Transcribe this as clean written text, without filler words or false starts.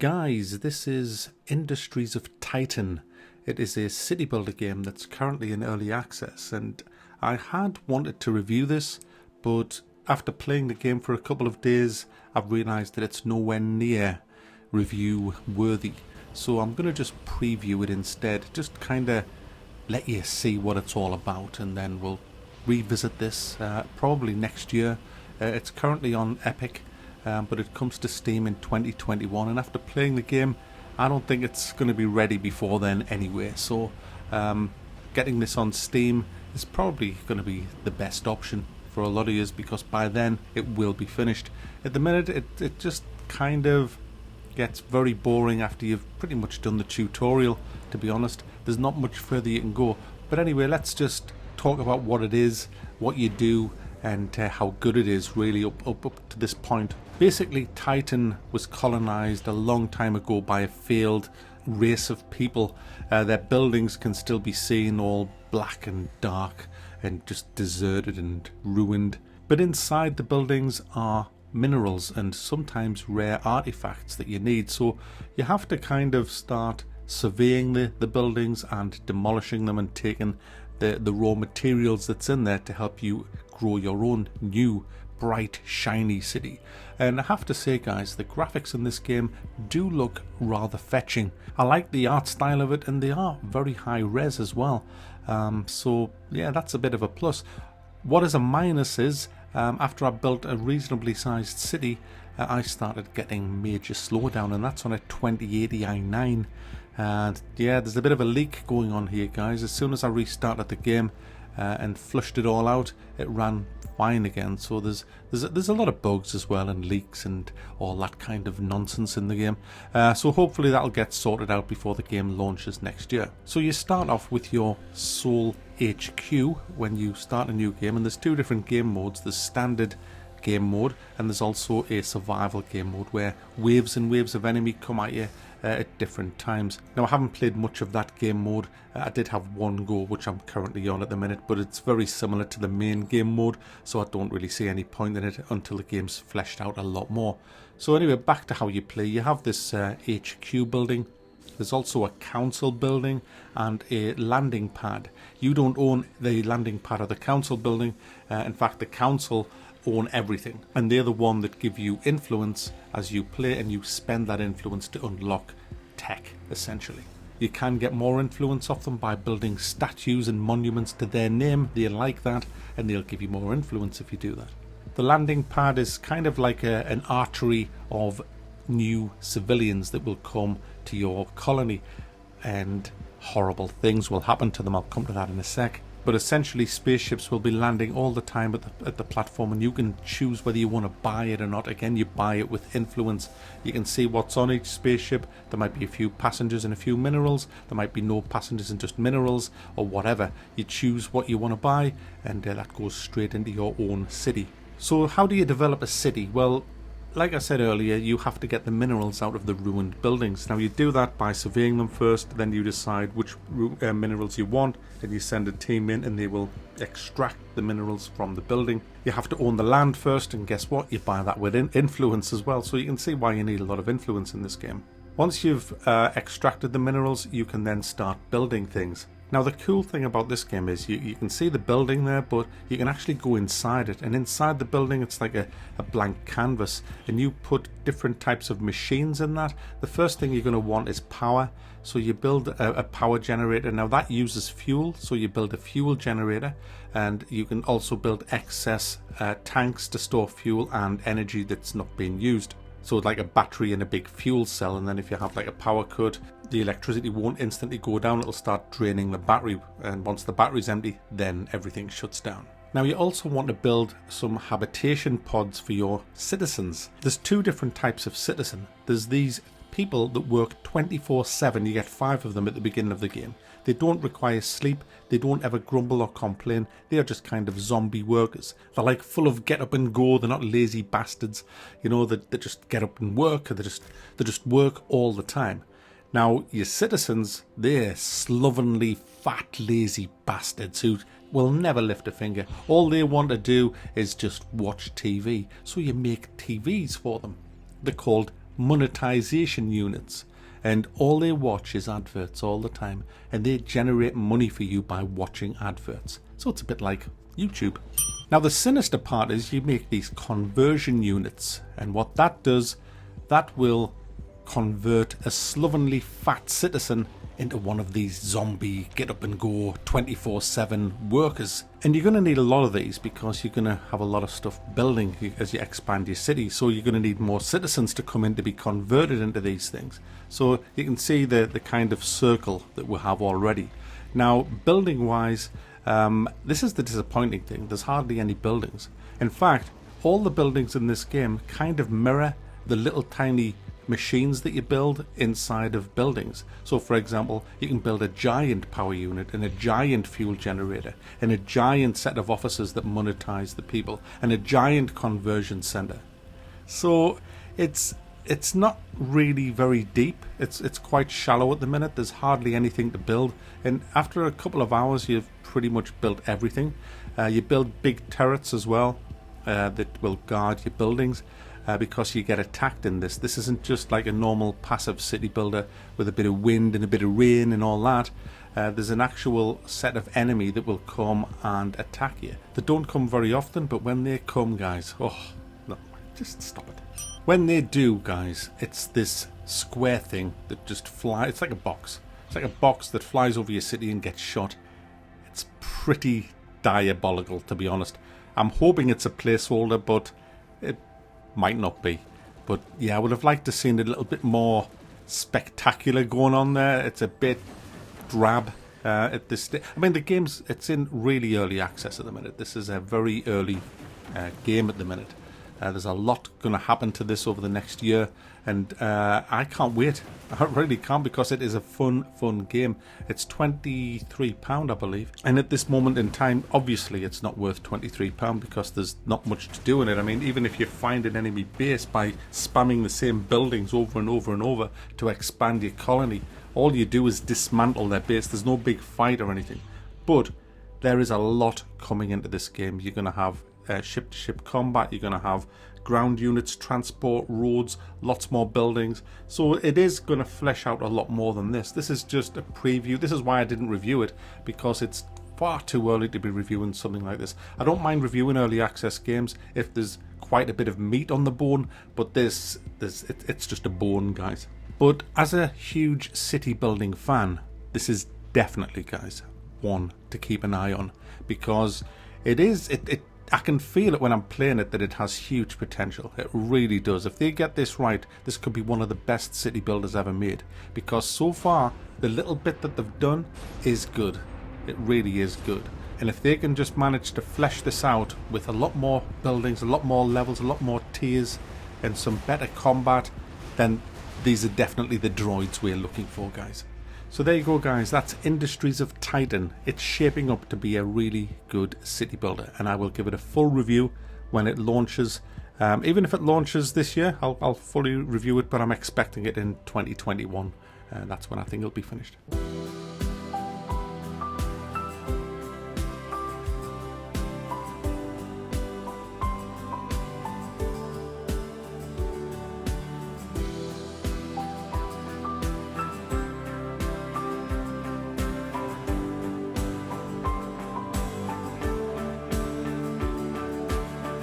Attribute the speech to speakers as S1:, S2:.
S1: Guys, this is Industries of Titan. It is a city builder game that's currently in early access, and I had wanted to review this, but after playing the game for a couple of days, I've realised that it's nowhere near review worthy. So I'm going to just preview it instead, just kind of let you see what it's all about, and then we'll revisit this probably next year. It's currently on Epic. But it comes to Steam in 2021, and after playing the game, I don't think it's going to be ready before then anyway. So getting this on Steam is probably going to be the best option for a lot of years, because by then it will be finished. At the minute, it just kind of gets very boring after you've pretty much done the tutorial, to be honest. There's not much further you can go. But anyway, let's just talk about what it is, what you do, and how good it is really up to this point. Basically, Titan was colonized a long time ago by a failed race of people. Their buildings can still be seen all black and dark and just deserted and ruined. But inside the buildings are minerals and sometimes rare artifacts that you need. So you have to kind of start surveying the buildings and demolishing them and taking the raw materials that's in there to help you grow your own new bright shiny city. And I have to say, guys, the graphics in this game do look rather fetching. I like the art style of it, and they are very high res as well. So yeah, that's a bit of a plus. What is a minus is after I built a reasonably sized city, I started getting major slowdown, and that's on a 2080 i9. And yeah, there's a bit of a leak going on here, guys. As soon as I restarted the game and flushed it all out, it ran fine again. So there's a lot of bugs as well, and leaks and all that kind of nonsense in the game. So hopefully that'll get sorted out before the game launches next year. So you start off with your Soul HQ when you start a new game, and there's two different game modes. There's standard game mode, and there's also a survival game mode where waves and waves of enemy come at you at different times. Now, I haven't played much of that game mode. I did have one go, which I'm currently on at the minute, but it's very similar to the main game mode, so I don't really see any point in it until the game's fleshed out a lot more. So anyway, back to how you play. You have this HQ building. There's also a council building and a landing pad. You don't own the landing pad or the council building. In fact, the council own everything, and they're the one that give you influence as you play, and you spend that influence to unlock tech, essentially. You can get more influence off them by building statues and monuments to their name. They like that, and they'll give you more influence if you do that. The landing pad is kind of like an artery of new civilians that will come to your colony, and horrible things will happen to them. I'll come to that in a sec. But essentially, spaceships will be landing all the time at the platform, and you can choose whether you want to buy it or not. Again, you buy it with influence. You can see what's on each spaceship. There might be a few passengers and a few minerals. There might be no passengers and just minerals, or whatever. You choose what you want to buy, and that goes straight into your own city. So how do you develop a city? Well, like I said earlier, you have to get the minerals out of the ruined buildings. Now, you do that by surveying them first, then you decide which minerals you want, then you send a team in and they will extract the minerals from the building. You have to own the land first, and guess what? You buy that with influence as well, so you can see why you need a lot of influence in this game. Once you've extracted the minerals, you can then start building things. Now, the cool thing about this game is you can see the building there, but you can actually go inside it. And inside the building, it's like a blank canvas. And you put different types of machines in that. The first thing you're going to want is power. So you build a power generator. Now, that uses fuel. So you build a fuel generator. And you can also build excess tanks to store fuel and energy that's not being used. So like a battery and a big fuel cell, and then if you have like a power cut, the electricity won't instantly go down, it'll start draining the battery, and once the battery's empty, then everything shuts down. Now, you also want to build some habitation pods for your citizens. There's two different types of citizen. There's these people that work 24/7. You get 5 of them at the beginning of the game. They don't require sleep. They don't ever grumble or complain. They are just kind of zombie workers. They're like full of get up and go. They're not lazy bastards. You know, they just get up and work. They just work all the time. Now, your citizens, they're slovenly, fat, lazy bastards who will never lift a finger. All they want to do is just watch TV. So you make TVs for them. They're called Monetization Units, and all they watch is adverts all the time, and they generate money for you by watching adverts. So it's a bit like YouTube. Now the sinister part is you make these conversion units, and what that does, that will convert a slovenly fat citizen into one of these zombie get up and go 24/7 workers. And you're going to need a lot of these because you're going to have a lot of stuff building as you expand your city, so you're going to need more citizens to come in to be converted into these things. So you can see the kind of circle that we have already. Now building wise, this is the disappointing thing, there's hardly any buildings. In fact, all the buildings in this game kind of mirror the little tiny machines that you build inside of buildings. So for example, you can build a giant power unit and a giant fuel generator and a giant set of offices that monetize the people and a giant conversion center. So it's not really very deep. It's quite shallow at the minute. There's hardly anything to build, and after a couple of hours you've pretty much built everything. You build big turrets as well that will guard your buildings. Because you get attacked in this. This isn't just like a normal passive city builder with a bit of wind and a bit of rain and all that. There's an actual set of enemy that will come and attack you. They don't come very often, but when they come, guys, oh, no, just stop it. When they do, guys, it's this square thing that just flies. It's like a box. It's like a box that flies over your city and gets shot. It's pretty diabolical, to be honest. I'm hoping it's a placeholder, but it might not be. But yeah, I would have liked to seen a little bit more spectacular going on there. It's a bit drab at this stage. I mean, the game's, it's in really early access at the minute. This is a very early game at the minute. There's a lot going to happen to this over the next year, and I can't wait. I really can't, because it is a fun game. It's £23, I believe, and at this moment in time, obviously it's not worth £23 because there's not much to do in it. I mean, even if you find an enemy base by spamming the same buildings over and over and over to expand your colony, all you do is dismantle their base. There's no big fight or anything, but there is a lot coming into this game. You're going to have ship-to-ship combat, you're going to have ground units, transport, roads, lots more buildings. So it is going to flesh out a lot more than this. This is just a preview. This is why I didn't review it, because it's far too early to be reviewing something like this. I don't mind reviewing early access games if there's quite a bit of meat on the bone, but it's just a bone, guys. But as a huge city building fan, this is definitely, guys, one to keep an eye on, because I can feel it when I'm playing it that it has huge potential. It really does. If they get this right, this could be one of the best city builders ever made, because so far the little bit that they've done is good. It really is good. And if they can just manage to flesh this out with a lot more buildings, a lot more levels, a lot more tiers, and some better combat, then these are definitely the droids we're looking for, guys. So there you go, guys, that's Industries of Titan. It's shaping up to be a really good city builder, and I will give it a full review when it launches. Even if it launches this year, I'll fully review it, but I'm expecting it in 2021. That's when I think it'll be finished.